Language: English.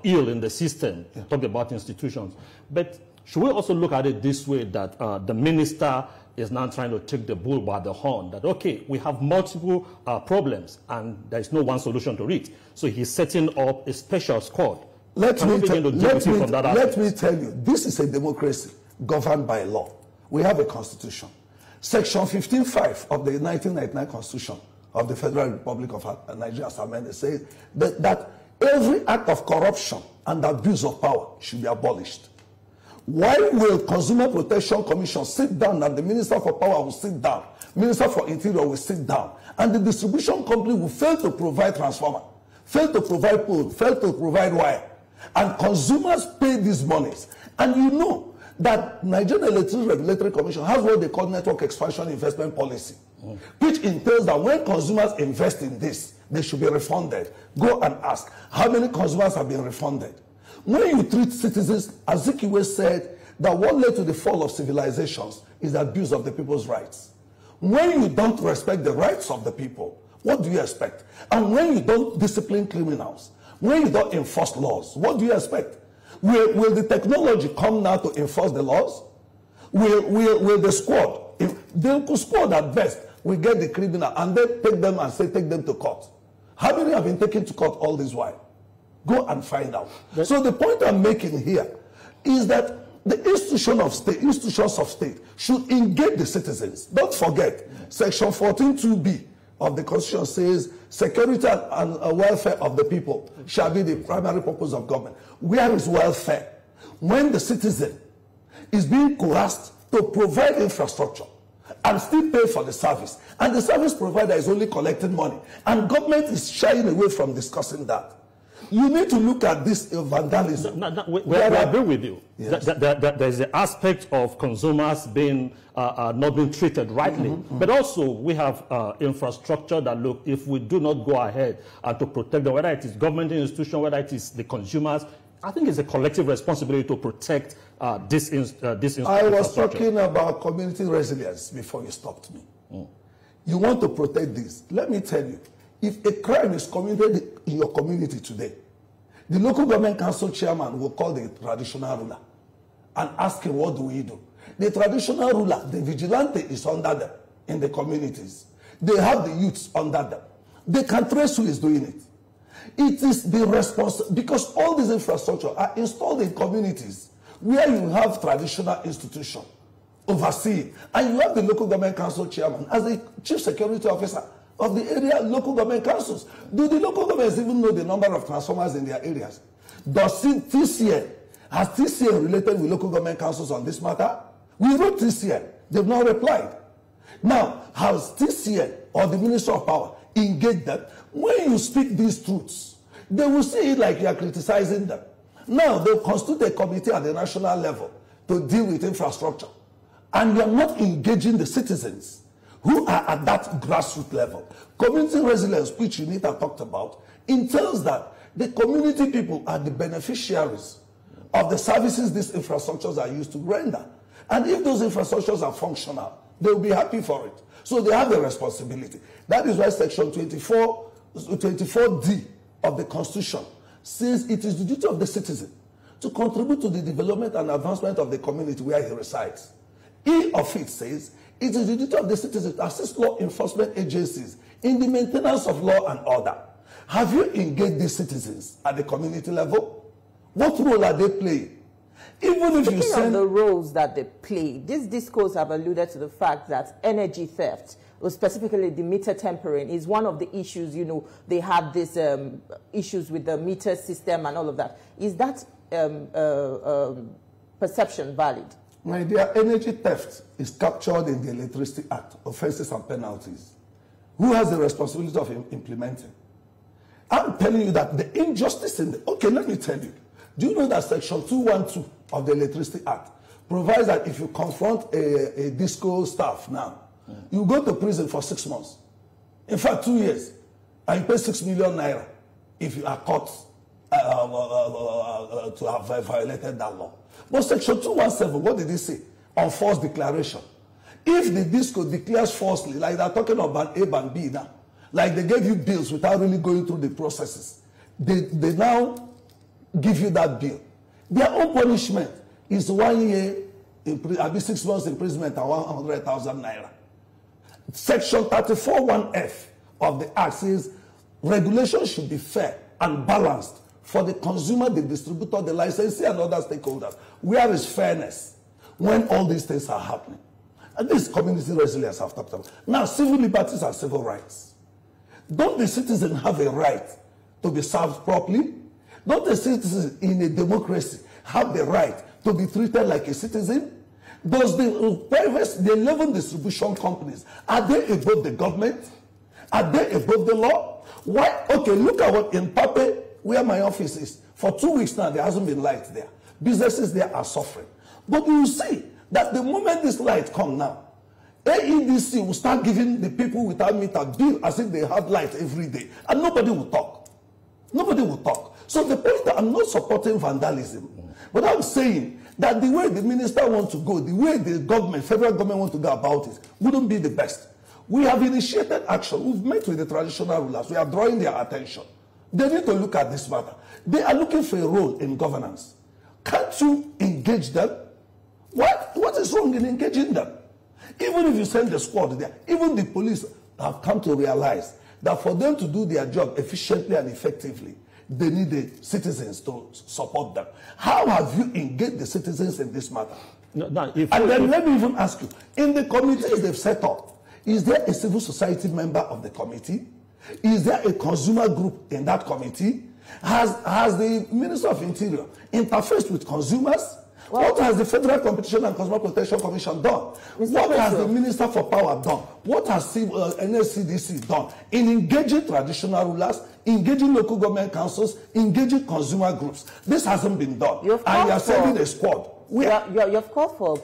ill in the system, talk about institutions. But should we also look at it this way, that the minister is now trying to take the bull by the horn, that, okay, we have multiple problems and there's no one solution to it. So he's setting up a special squad. Let me tell you, this is a democracy governed by law. We have a constitution. Section 15(5) of the 1999 Constitution of the Federal Republic of Nigeria, as amended, says that every act of corruption and abuse of power should be abolished. Why will Consumer Protection Commission sit down and the Minister for Power will sit down, Minister for Interior will sit down, and the distribution company will fail to provide transformer, fail to provide pole, fail to provide wire, and consumers pay these monies? And you know that Nigerian Electricity Regulatory Commission has what they call Network Expansion Investment Policy, which entails that when consumers invest in this, they should be refunded. Go and ask, how many consumers have been refunded? When you treat citizens, as Zikiwe said, that what led to the fall of civilizations is the abuse of the people's rights. When you don't respect the rights of the people, what do you expect? And when you don't discipline criminals, when you don't enforce laws, what do you expect? Will the technology come now to enforce the laws? Will the squad, the squad at best, will get the criminal and then take them and say, take them to court? How many have been taken to court all this while? Go and find out. So the point I'm making here is that the institutions of state should engage the citizens. Don't forget, Section 14(2)(b) of the Constitution says security and welfare of the people shall be the primary purpose of government. Where is welfare? When the citizen is being coerced to provide infrastructure and still pay for the service, and the service provider is only collecting money, and government is shying away from discussing that. You need to look at this vandalism. We agree with you. Yes. There's the aspect of consumers being not being treated rightly, but also we have infrastructure that, look, if we do not go ahead to protect them, whether it is government institution, whether it is the consumers, I think it's a collective responsibility to protect this infrastructure. I was talking about community resilience before you stopped me. You want to protect this. Let me tell you, if a crime is committed in your community today, the local government council chairman will call the traditional ruler and ask him, what do we do? The traditional ruler, the vigilante, is under them in the communities. They have the youths under them. They can trace who is doing it. It is the responsibility, because all these infrastructure are installed in communities where you have traditional institution overseeing, and you have the local government council chairman as the chief security officer of the area local government councils. Do the local governments even know the number of transformers in their areas? Has TCN related with local government councils on this matter? We wrote TCN. They've not replied. Now, has TCN or the Minister of Power engaged them? When you speak these truths, they will see it like you are criticizing them. Now, they'll constitute a committee at the national level to deal with infrastructure. And you are not engaging the citizens who are at that grassroots level. Community resilience, which Unita talked about, entails that the community people are the beneficiaries of the services these infrastructures are used to render. And if those infrastructures are functional, they will be happy for it. So they have the responsibility. That is why Section 24D of the Constitution says it is the duty of the citizen to contribute to the development and advancement of the community where he resides. E of it says it is the duty of the citizen to assist law enforcement agencies in the maintenance of law and order. Have you engaged these citizens at the community level? What role are they playing? Even if you send the roles that they play, this discourse have alluded to the fact that energy theft, or specifically the meter tampering, is one of the issues. You know, they have these issues with the meter system and all of that. Is that perception valid? My dear, energy theft is captured in the Electricity Act, offenses and penalties. Who has the responsibility of implementing? I'm telling you that the injustice in the... Okay, let me tell you. Do you know that Section 212 of the Electricity Act provides that if you confront a disco staff now, you go to prison for 6 months. In fact, 2 years. And you pay 6 million naira if you are caught to have violated that law. But Section 217, what did it say? On false declaration. If the disco declares falsely, like they're talking about A and B now, like they gave you bills without really going through the processes, they now give you that bill. Their own punishment is 1 year, 6 months imprisonment and 100,000 naira. Section 34(1)(f) of the Act says regulation should be fair and balanced for the consumer, the distributor, the licensee, and other stakeholders. Where is fairness when all these things are happening? And this community resilience I've talked about. Now, civil liberties and civil rights. Don't the citizen have a right to be served properly? Don't the citizen in a democracy have the right to be treated like a citizen? Does the 11 distribution companies, are they above the government? Are they above the law? Why? Okay, look at what in Pape, where my office is. For 2 weeks now, there hasn't been light there. Businesses there are suffering. But you see that the moment this light comes now, AEDC will start giving the people without meter bill as if they have light every day. And nobody will talk. Nobody will talk. So the point that I'm not supporting vandalism, but I'm saying that the way the minister wants to go, the way the government, federal government wants to go about it, wouldn't be the best. We have initiated action. We've met with the traditional rulers. We are drawing their attention. They need to look at this matter. They are looking for a role in governance. Can't you engage them? What is wrong in engaging them? Even if you send the squad there, even the police have come to realize that for them to do their job efficiently and effectively, they need the citizens to support them. How have you engaged the citizens in this matter? No, let me even ask you, in the committees they've set up, is there a civil society member of the committee? Is there a consumer group in that committee? Has the Minister of Interior interfaced with consumers? Well, what has the Federal Competition and Consumer Protection Commission done? What has the Minister for Power done? What has NSCDC done in engaging traditional rulers, engaging local government councils, engaging consumer groups? This hasn't been done. And you are sending a squad. You've called for